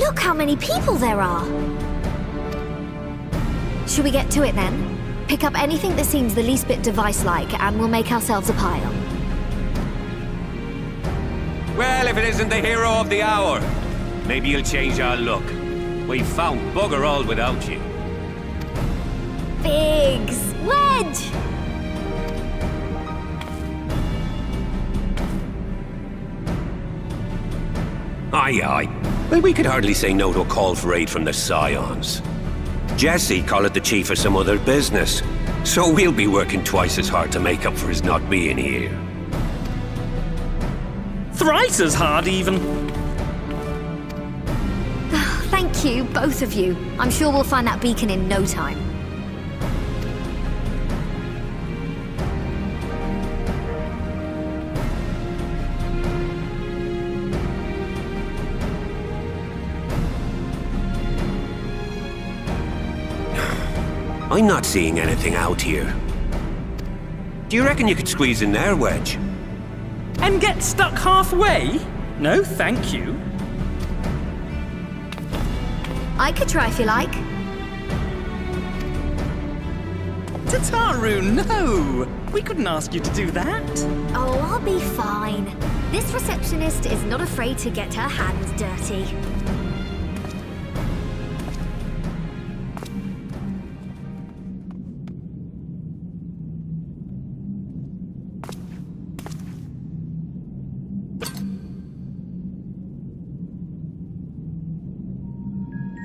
Look how many people there are! Should we get to it then? Pick up anything that seems the least bit device-like, and we'll make ourselves a pile. Well, if it isn't the hero of the hour, maybe you'll change our look. We've found bugger all without you. Biggs! Wedge! Aye, aye. Well, we could hardly say no to a call for aid from the Scions. Jesse called it the chief of some other business, so we'll be working twice as hard to make up for his not being here. Thrice as hard, even. Thank you, both of you. I'm sure we'll find that beacon in no time. I'm not seeing anything out here. Do you reckon you could squeeze in there, Wedge? And get stuck halfway? No, thank you. I could try if you like. Tataru, no! We couldn't ask you to do that. Oh, I'll be fine. This receptionist is not afraid to get her hands dirty.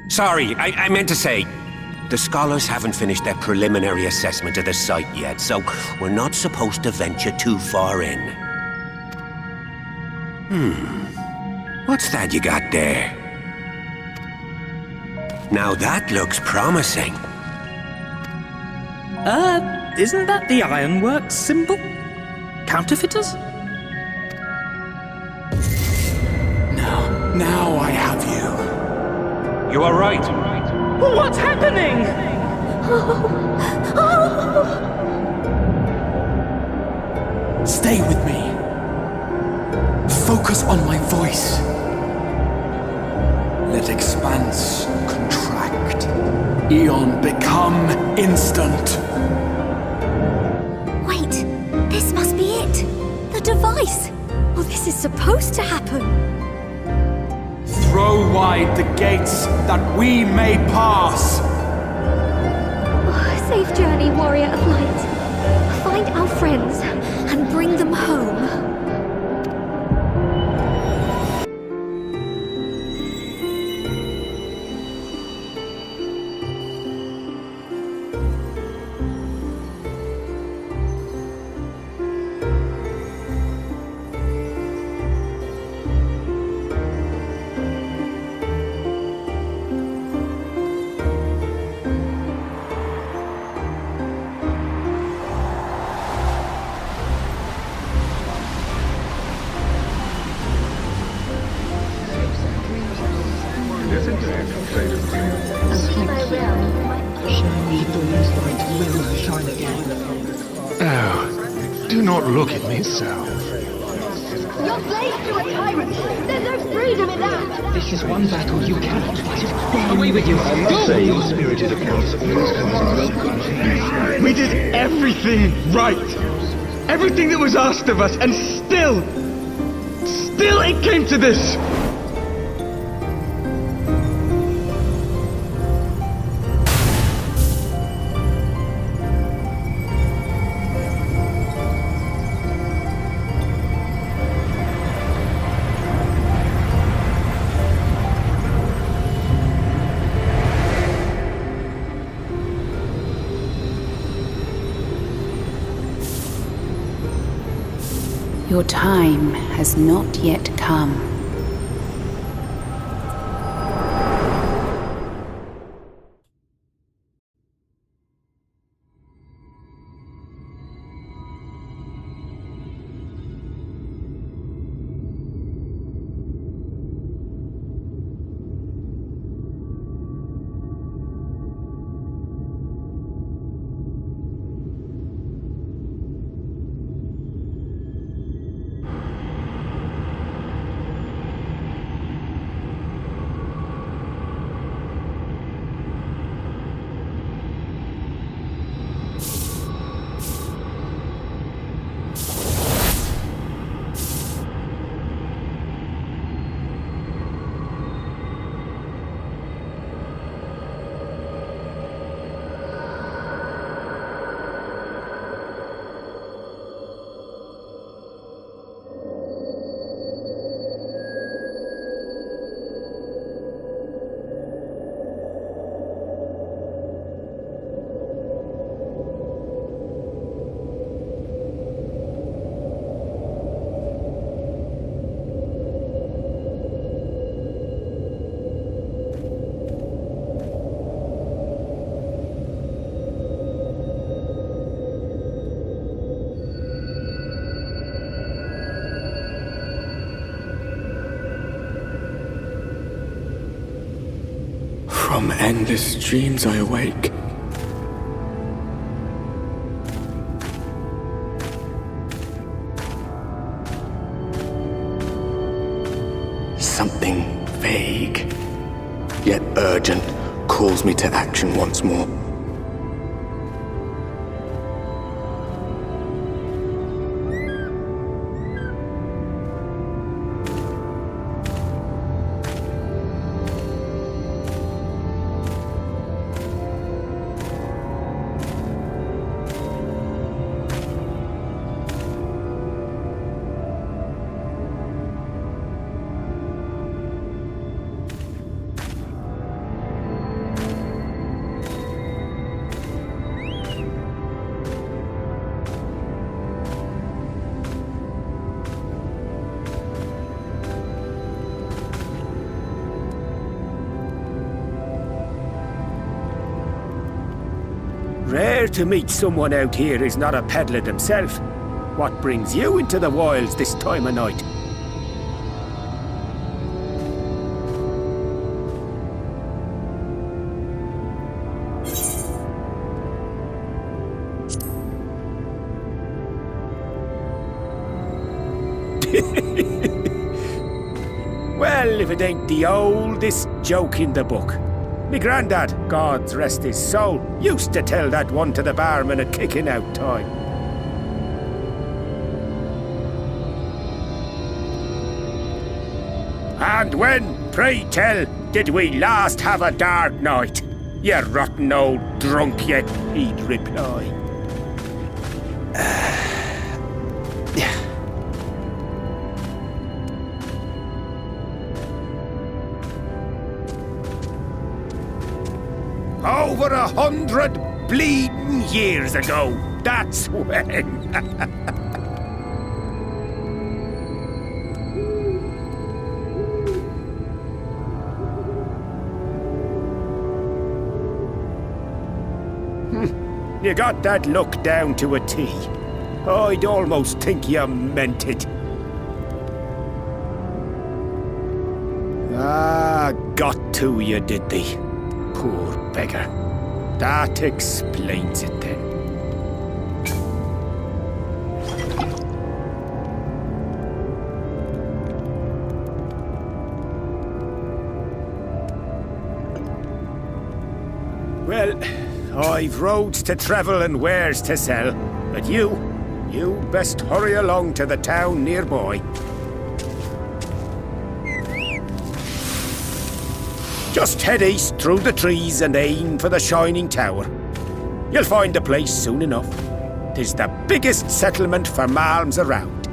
Sorry, I meant to say, the scholars haven't finished their preliminary assessment of the site yet, so we're not supposed to venture too far in. What's that you got there? Now that looks promising. Isn't that the Ironworks symbol? Counterfeiters? Now I have you. You are right. What's happening? Stay with me. Focus on my voice. Let expanse contract. Eon become instant. Wait, this must be it. The device. Well, this is supposed to happen. Throw wide the gates that we may pass. Oh, safe journey, warrior of light. Find our friends and bring them home. Oh, do not look at me so. You're slaves to a tyrant! There's no freedom in that! This is one battle you cannot fight. Away with you! Go! Say your spirited accounts of always comes. We did everything right! Everything that was asked of us, and still it came to this! Your time has not yet come. From endless dreams I awake. Something vague, yet urgent, calls me to action once more. Rare to meet someone out here who's not a peddler himself. What brings you into the wilds this time of night? Well, if it ain't the oldest joke in the book. Me granddad, God rest his soul, used to tell that one to the barman at kicking out time. And when, pray tell, did we last have a dark night? You rotten old drunk yet, he'd reply. Over 100 bleeding years ago, that's when. You got that look down to a T. I'd almost think you meant it. Ah, got to you, did they? Poor beggar. That explains it then. Well, I've roads to travel and wares to sell, but you best hurry along to the town nearby. Just head east through the trees and aim for the Shining Tower. You'll find the place soon enough. 'Tis the biggest settlement for malms around.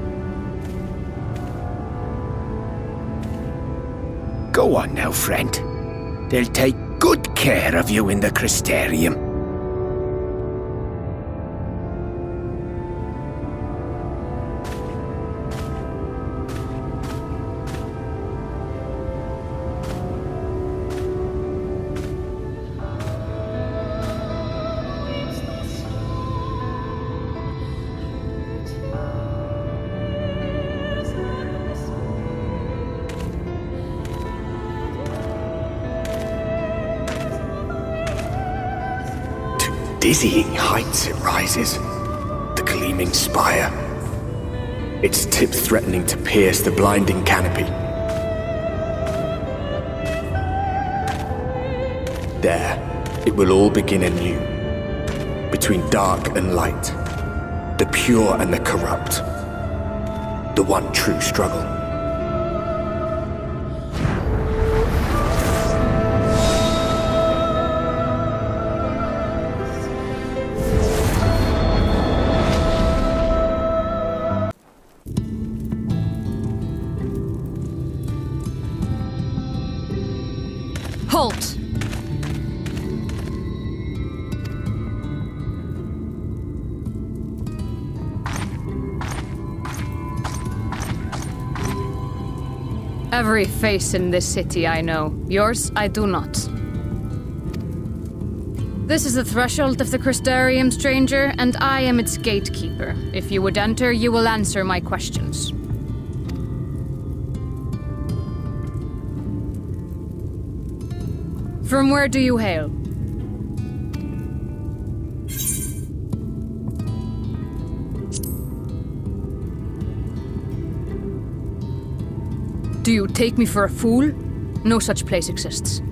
Go on now, friend. They'll take good care of you in the Crystarium. Dizzying heights it rises, the gleaming spire, its tip threatening to pierce the blinding canopy. There, it will all begin anew, between dark and light, the pure and the corrupt, the one true struggle. Halt! Every face in this city I know. Yours, I do not. This is the threshold of the Crystarium, stranger, and I am its gatekeeper. If you would enter, you will answer my questions. From where do you hail? Do you take me for a fool? No such place exists.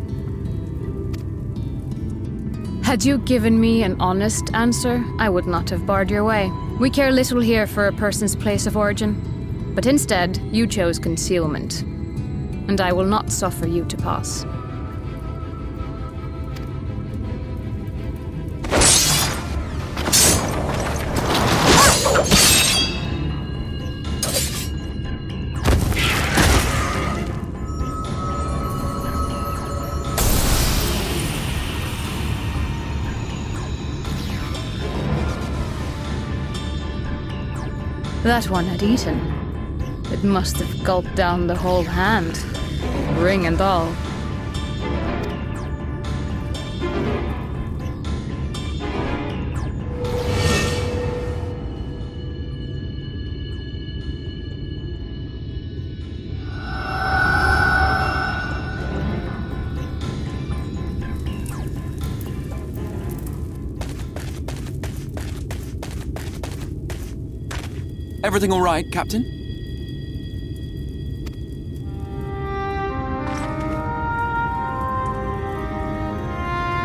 Had you given me an honest answer, I would not have barred your way. We care little here for a person's place of origin. But instead, you chose concealment. And I will not suffer you to pass. That one had eaten. It must have gulped down the whole hand, ring and all. Everything all right, Captain?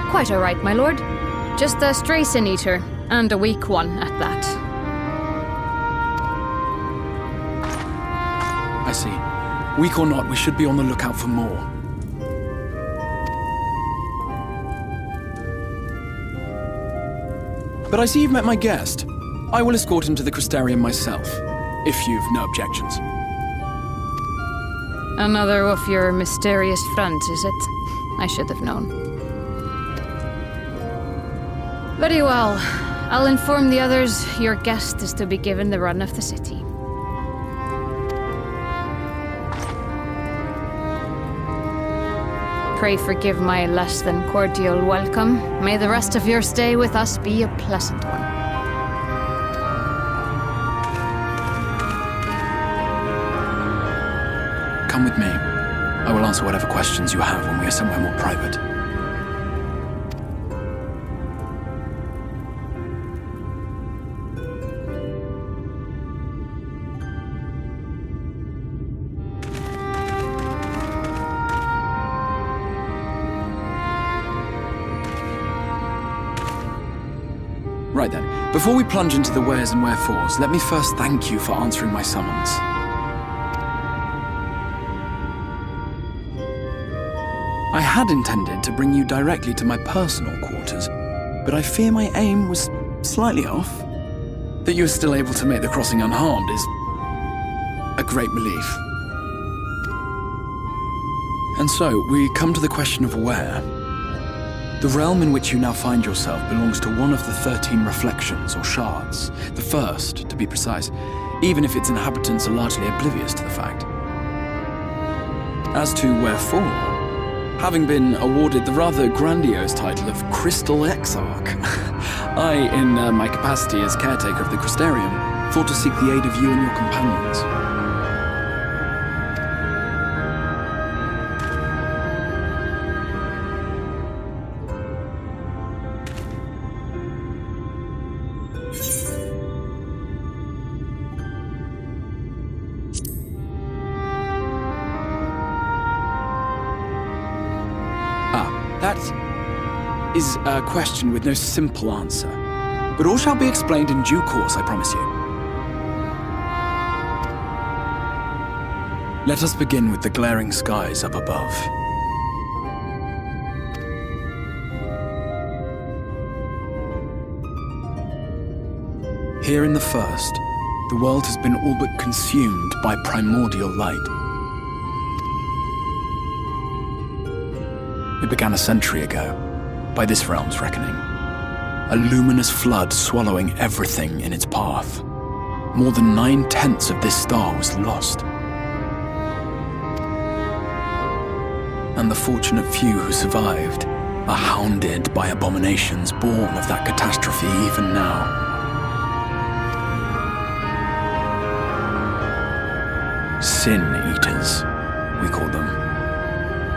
Quite all right, my lord. Just a stray sin-eater, and a weak one at that. I see. Weak or not, we should be on the lookout for more. But I see you've met my guest. I will escort him to the Crystarium myself, if you've no objections. Another of your mysterious friends, is it? I should have known. Very well. I'll inform the others your guest is to be given the run of the city. Pray forgive my less than cordial welcome. May the rest of your stay with us be a pleasant one. Come with me. I will answer whatever questions you have when we are somewhere more private. Right then, before we plunge into the wheres and wherefores, let me first thank you for answering my summons. I had intended to bring you directly to my personal quarters, but I fear my aim was slightly off. That you are still able to make the crossing unharmed is a great relief. And so, we come to the question of where. The realm in which you now find yourself belongs to one of the 13 reflections, or shards. The first, to be precise, even if its inhabitants are largely oblivious to the fact. As to wherefore, having been awarded the rather grandiose title of Crystal Exarch, I, in my capacity as caretaker of the Crystarium, thought to seek the aid of you and your companions. That is a question with no simple answer. But all shall be explained in due course, I promise you. Let us begin with the glaring skies up above. Here in the first, the world has been all but consumed by primordial light. It began a century ago, by this realm's reckoning. A luminous flood swallowing everything in its path. More than 9/10 of this star was lost. And the fortunate few who survived are hounded by abominations born of that catastrophe even now. Sin Eaters, we call them.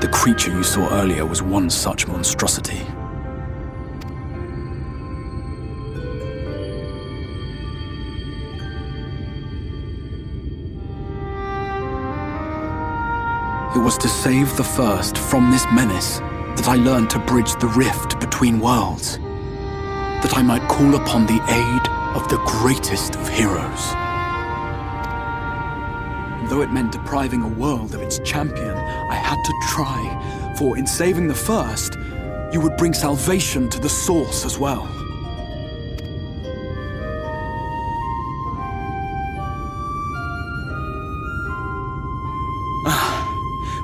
The creature you saw earlier was one such monstrosity. It was to save the First from this menace that I learned to bridge the rift between worlds, that I might call upon the aid of the greatest of heroes. Though it meant depriving a world of its champion, I had to try, for in saving the First, you would bring salvation to the Source as well.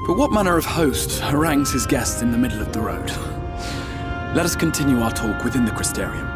But what manner of host harangues his guests in the middle of the road? Let us continue our talk within the Crystarium.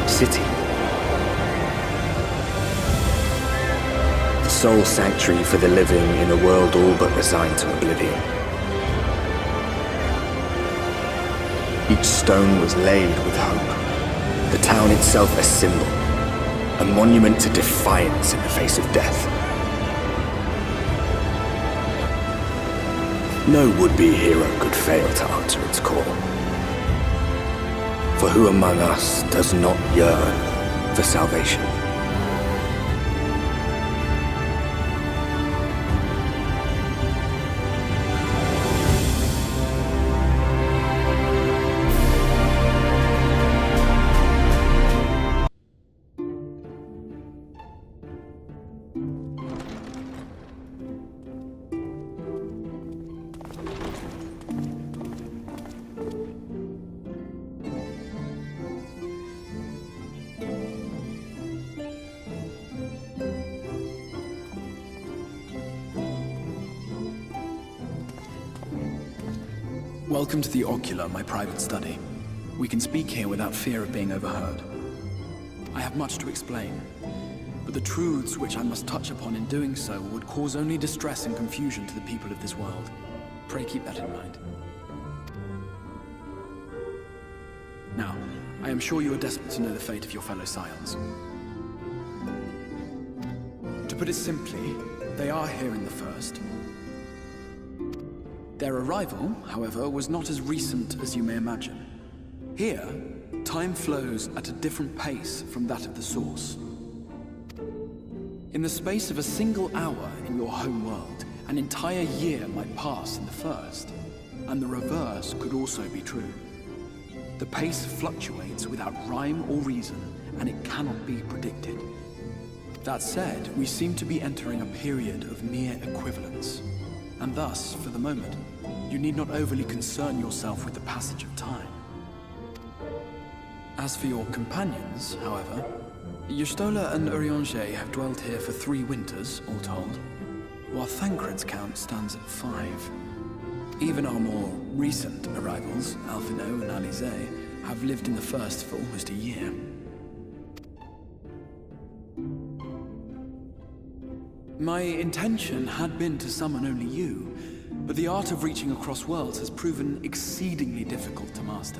City. The sole sanctuary for the living in a world all but resigned to oblivion. Each stone was laid with hope. The town itself a symbol, a monument to defiance in the face of death. No would-be hero could fail to answer its call. For who among us does not yearn for salvation? Welcome to the Ocular, my private study. We can speak here without fear of being overheard. I have much to explain, but the truths which I must touch upon in doing so would cause only distress and confusion to the people of this world. Pray keep that in mind. Now, I am sure you are desperate to know the fate of your fellow Scions. To put it simply, they are here in the First. Their arrival, however, was not as recent as you may imagine. Here, time flows at a different pace from that of the Source. In the space of a single hour in your home world, an entire year might pass in the First, and the reverse could also be true. The pace fluctuates without rhyme or reason, and it cannot be predicted. That said, we seem to be entering a period of near equivalence. And thus, for the moment, you need not overly concern yourself with the passage of time. As for your companions, however, Y'shtola and Urianger have dwelt here for 3 winters, all told, while Thancred's count stands at 5. Even our more recent arrivals, Alphino and Alize, have lived in the First for almost a year. My intention had been to summon only you, but the art of reaching across worlds has proven exceedingly difficult to master.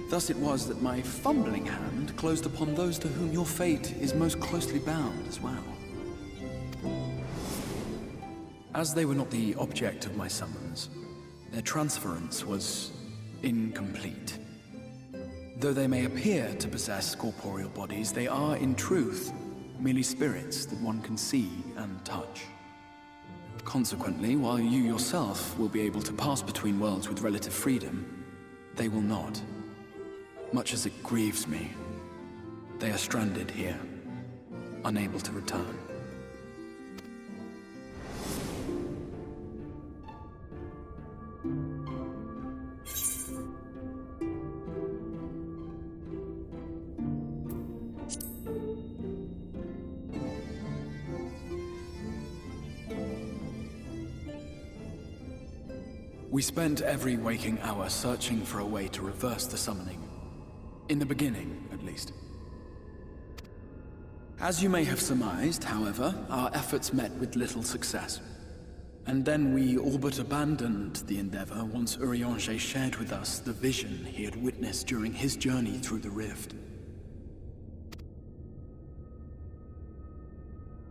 Thus it was that my fumbling hand closed upon those to whom your fate is most closely bound as well. As they were not the object of my summons, their transference was incomplete. Though they may appear to possess corporeal bodies, they are, in truth, merely spirits that one can see and touch. Consequently, while you yourself will be able to pass between worlds with relative freedom, they will not. Much as it grieves me, they are stranded here, unable to return. We spent every waking hour searching for a way to reverse the summoning. In the beginning, at least. As you may have surmised, however, our efforts met with little success. And then we all but abandoned the endeavor once Urianger shared with us the vision he had witnessed during his journey through the rift.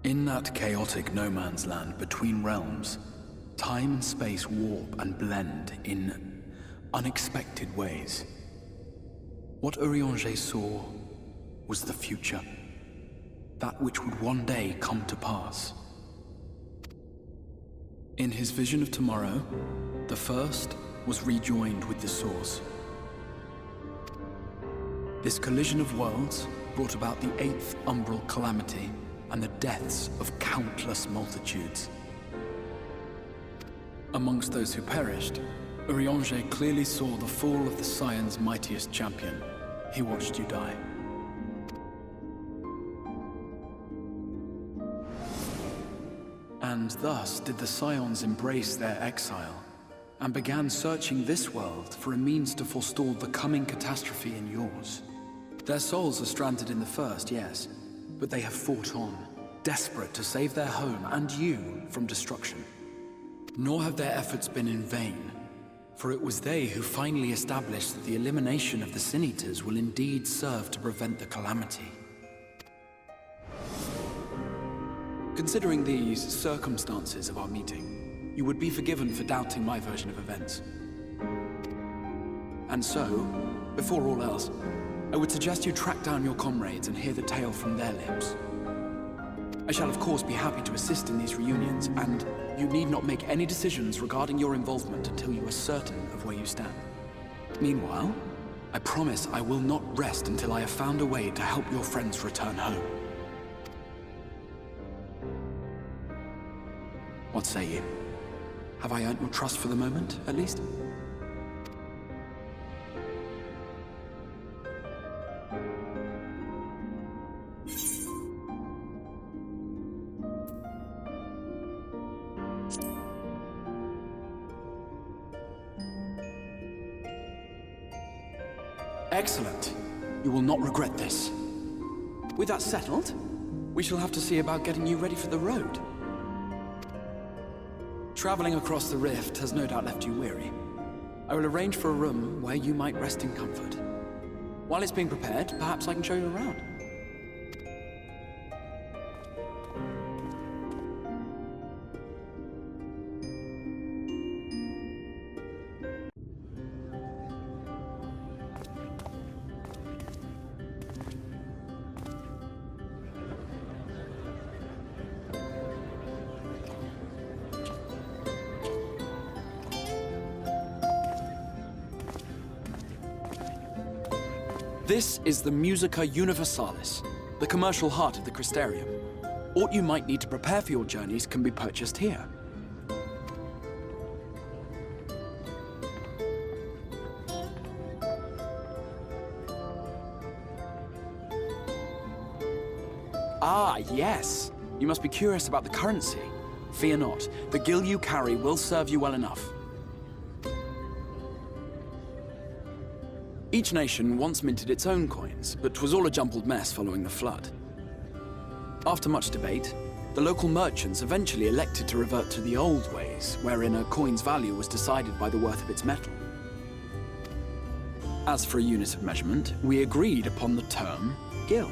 In that chaotic no-man's land between realms, time and space warp and blend in unexpected ways. What Urianger saw was the future, that which would one day come to pass. In his vision of tomorrow, the first was rejoined with the source. This collision of worlds brought about the 8th umbral calamity and the deaths of countless multitudes. Amongst those who perished, Urianger clearly saw the fall of the Scion's mightiest champion. He watched you die. And thus did the Scions embrace their exile, and began searching this world for a means to forestall the coming catastrophe in yours. Their souls are stranded in the first, yes, but they have fought on, desperate to save their home and you from destruction. Nor have their efforts been in vain, for it was they who finally established that the elimination of the Sin Eaters will indeed serve to prevent the calamity. Considering these circumstances of our meeting, you would be forgiven for doubting my version of events. And so, before all else, I would suggest you track down your comrades and hear the tale from their lips. I shall of course be happy to assist in these reunions, and you need not make any decisions regarding your involvement until you are certain of where you stand. Meanwhile, I promise I will not rest until I have found a way to help your friends return home. What say you? Have I earned your trust for the moment, at least? Excellent. You will not regret this. With that settled, we shall have to see about getting you ready for the road. Traveling across the rift has no doubt left you weary. I will arrange for a room where you might rest in comfort. While it's being prepared, perhaps I can show you around. This is the Musica Universalis, the commercial heart of the Crystarium. What you might need to prepare for your journeys can be purchased here. Ah, yes! You must be curious about the currency. Fear not, the gil you carry will serve you well enough. Each nation once minted its own coins, but was all a jumbled mess following the flood. After much debate, the local merchants eventually elected to revert to the old ways, wherein a coin's value was decided by the worth of its metal. As for a unit of measurement, we agreed upon the term gil,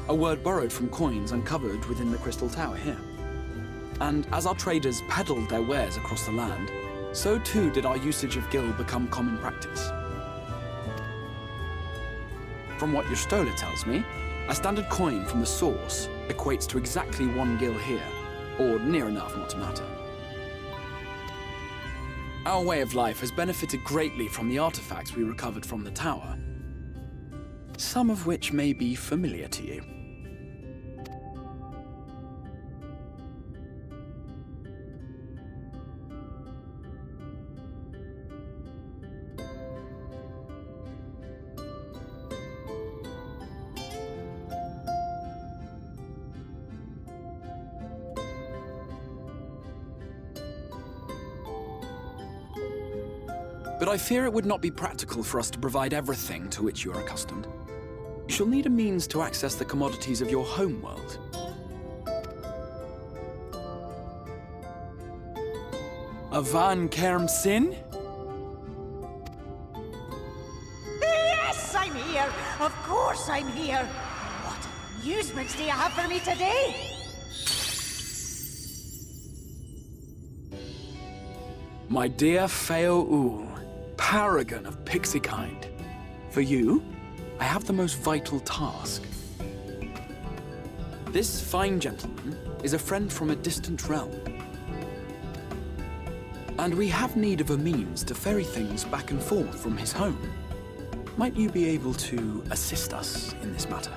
a word borrowed from coins uncovered within the Crystal Tower here. And as our traders peddled their wares across the land, so too did our usage of gil become common practice. From what your stola tells me, a standard coin from the source equates to exactly 1 gil here, or near enough not to matter. Our way of life has benefited greatly from the artifacts we recovered from the tower, some of which may be familiar to you. but I fear it would not be practical for us to provide everything to which you are accustomed. You shall need a means to access the commodities of your homeworld. Avan Kerm Sin? Yes, I'm here! Of course I'm here! What amusements do you have for me today? My dear Feo Ul, paragon of pixie kind. For you, I have the most vital task. This fine gentleman is a friend from a distant realm. And we have need of a means to ferry things back and forth from his home. Might you be able to assist us in this matter?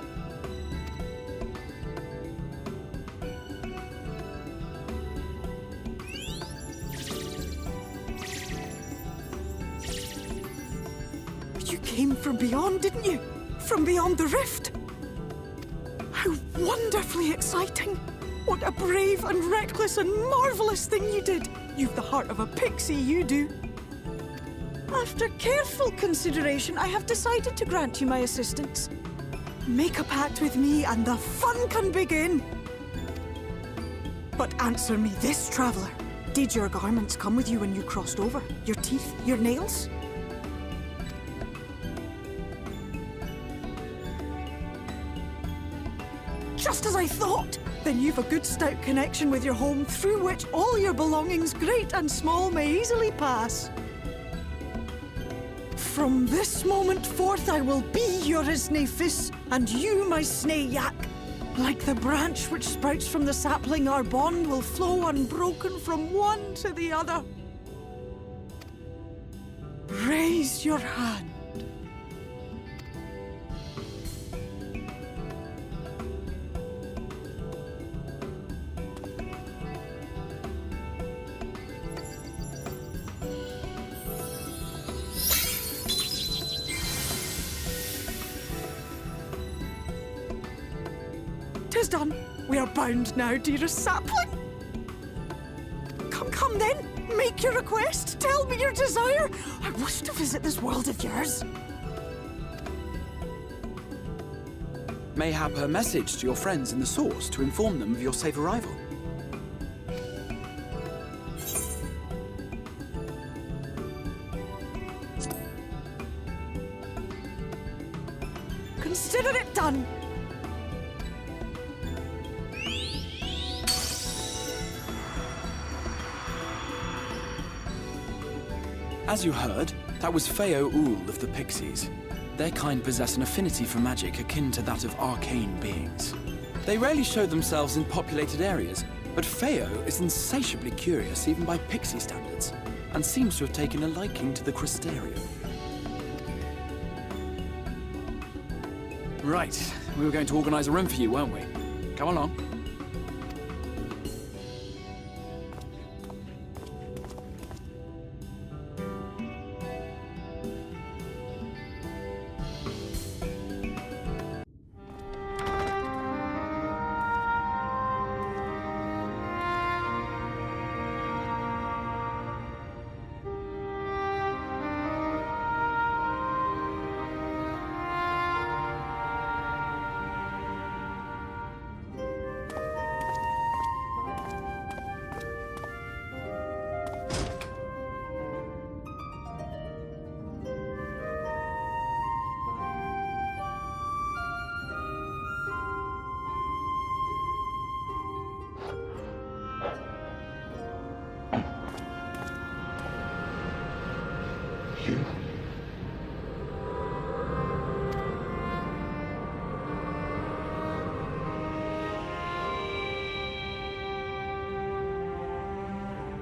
You came from beyond, didn't you? From beyond the rift? How wonderfully exciting! What a brave and reckless and marvellous thing you did! You've the heart of a pixie, you do. After careful consideration, I have decided to grant you my assistance. Make a pact with me and the fun can begin. But answer me this, traveller. Did your garments come with you when you crossed over? Your teeth? Your nails? Just as I thought! Then you've a good stout connection with your home through which all your belongings, great and small, may easily pass. From this moment forth I will be your Isnefis, and you my Snayak. Like the branch which sprouts from the sapling, our bond will flow unbroken from one to the other. Raise your hand. Tis done. We are bound now, dearest sapling. Come then. Make your request. Tell me your desire. I wish to visit this world of yours. Mayhap a message to your friends in the source to inform them of your safe arrival. Consider it done. As you heard, that was Feo Ul of the Pixies. Their kind possess an affinity for magic akin to that of arcane beings. They rarely show themselves in populated areas, but Feo is insatiably curious even by Pixie standards, and seems to have taken a liking to the Crystarium. Right, we were going to organize a room for you, weren't we? Come along.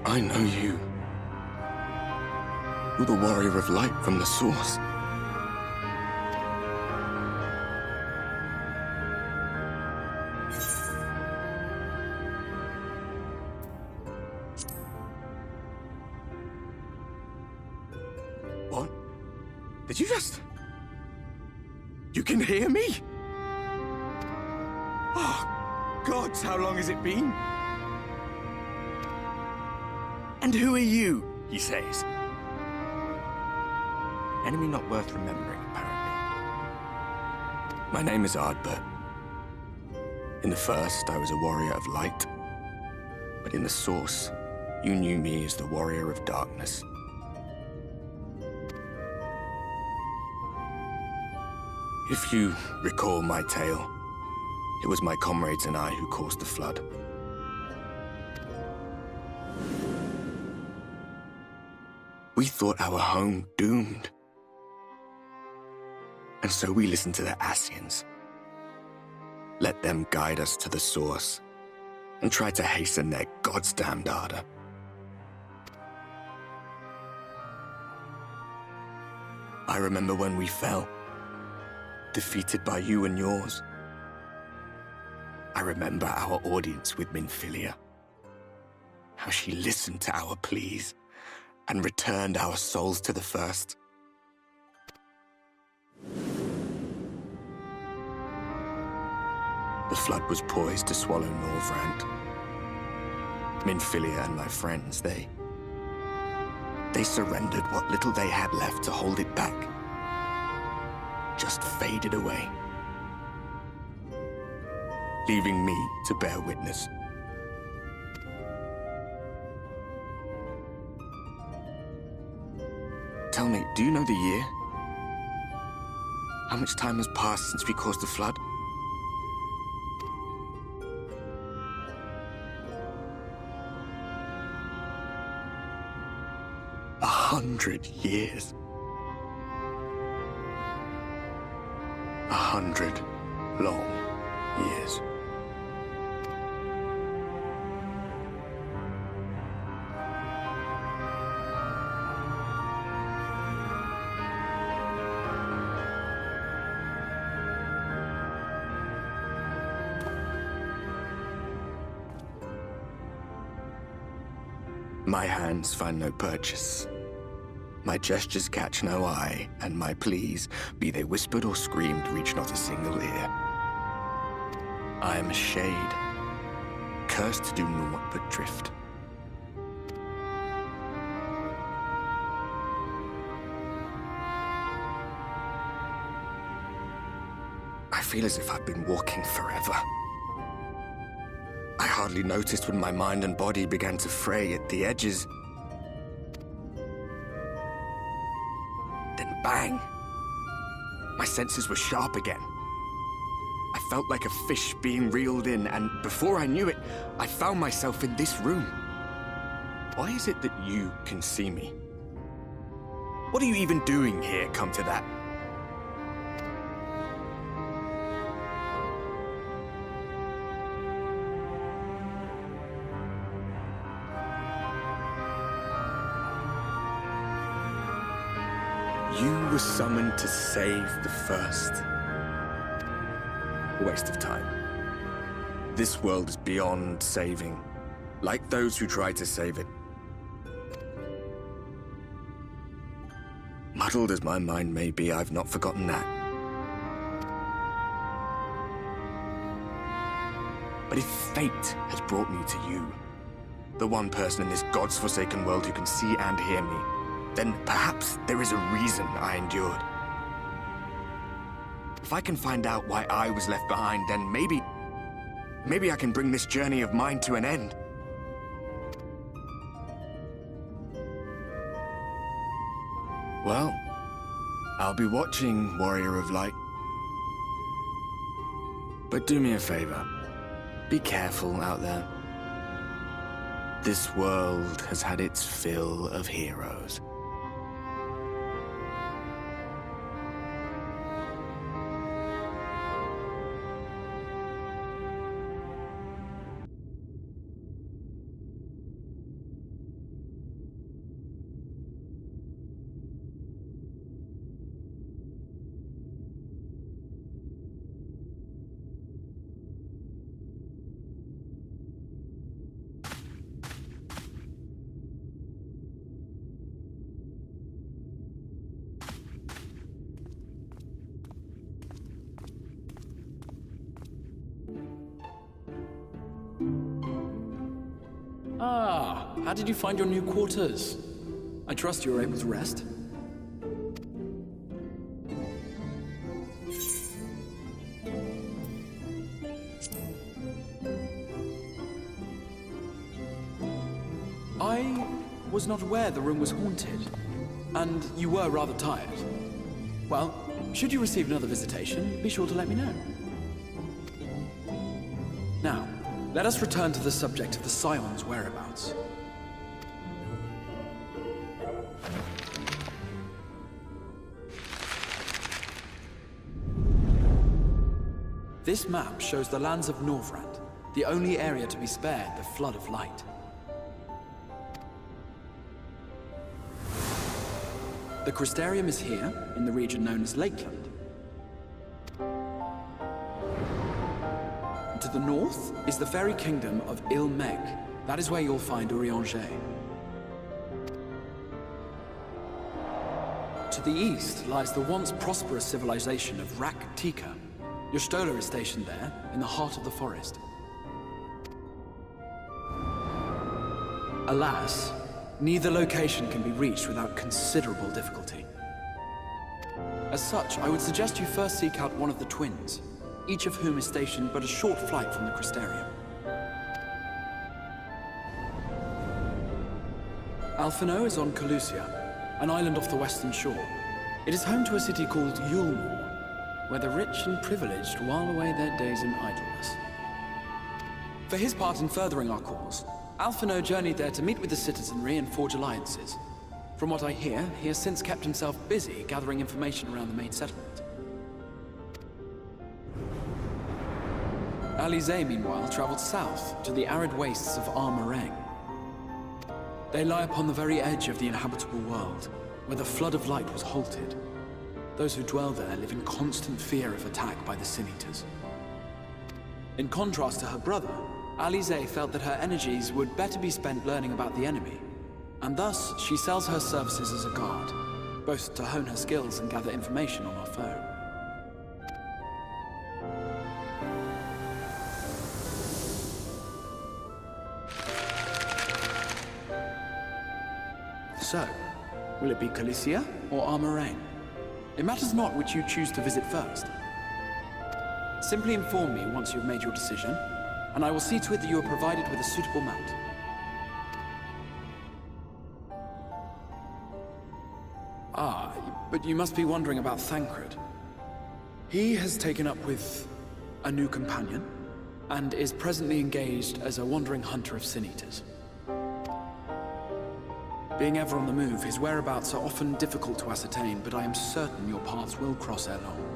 I know you. You're the warrior of light from the source. What? Did you just... You can hear me? Oh, gods, how long has it been? And who are you, he says. Enemy not worth remembering, apparently. My name is Ardbert. In the first, I was a warrior of light. But in the source, you knew me as the warrior of darkness. If you recall my tale, it was my comrades and I who caused the flood. We thought our home doomed. And so we listened to the Ascians. Let them guide us to the source and try to hasten their goddamned ardor. I remember when we fell, defeated by you and yours. I remember our audience with Minfilia, how she listened to our pleas and returned our souls to the first. The flood was poised to swallow Norvrand. Minfilia and my friends, they surrendered what little they had left to hold it back. Just faded away, leaving me to bear witness. Tell me, do you know the year? How much time has passed since we caused the flood? 100 years. 100 long years. My hands find no purchase. My gestures catch no eye, and my pleas, be they whispered or screamed, reach not a single ear. I am a shade, cursed to do naught but drift. I feel as if I've been walking forever. I hardly noticed when my mind and body began to fray at the edges. Then bang! My senses were sharp again. I felt like a fish being reeled in, and before I knew it, I found myself in this room. Why is it that you can see me? What are you even doing here, come to that? You were summoned to save the first. A waste of time. This world is beyond saving, like those who tried to save it. Muddled as my mind may be, I've not forgotten that. But if fate has brought me to you, the one person in this God's forsaken world who can see and hear me, then perhaps there is a reason I endured. If I can find out why I was left behind, then maybe I can bring this journey of mine to an end. Well, I'll be watching, Warrior of Light. But do me a favor. Be careful out there. This world has had its fill of heroes. Ah, how did you find your new quarters? I trust you were able to rest? I was not aware the room was haunted, and you were rather tired. Well, should you receive another visitation, be sure to let me know. Now, let us return to the subject of the Scion's whereabouts. This map shows the lands of Norvrand, the only area to be spared the flood of light. The Crystarium is here, in the region known as Lakeland. To the north is the fairy kingdom of Il-Meg. That is where you'll find Urianger. To the east lies the once prosperous civilization of Rak-Tika. Your Stola is stationed there, in the heart of the forest. Alas, neither location can be reached without considerable difficulty. As such, I would suggest you first seek out one of the twins, each of whom is stationed but a short flight from the Crystarium. Alphino is on Calusia, an island off the western shore. It is home to a city called Yulmore, where the rich and privileged while away their days in idleness. For his part in furthering our cause, Alphino journeyed there to meet with the citizenry and forge alliances. From what I hear, he has since kept himself busy gathering information around the main settlement. Alize, meanwhile, traveled south to the arid wastes of Armareng. They lie upon the very edge of the inhabitable world, where the flood of light was halted. Those who dwell there live in constant fear of attack by the Sin Eaters. In contrast to her brother, Alize felt that her energies would better be spent learning about the enemy, and thus she sells her services as a guard, both to hone her skills and gather information on our foe. So, will it be Calicia or Armareng? It matters not which you choose to visit first. Simply inform me once you've made your decision, and I will see to it that you are provided with a suitable mount. Ah, but you must be wondering about Thancred. He has taken up with a new companion, and is presently engaged as a wandering hunter of Sin Eaters. Being ever on the move, his whereabouts are often difficult to ascertain, but I am certain your paths will cross ere long.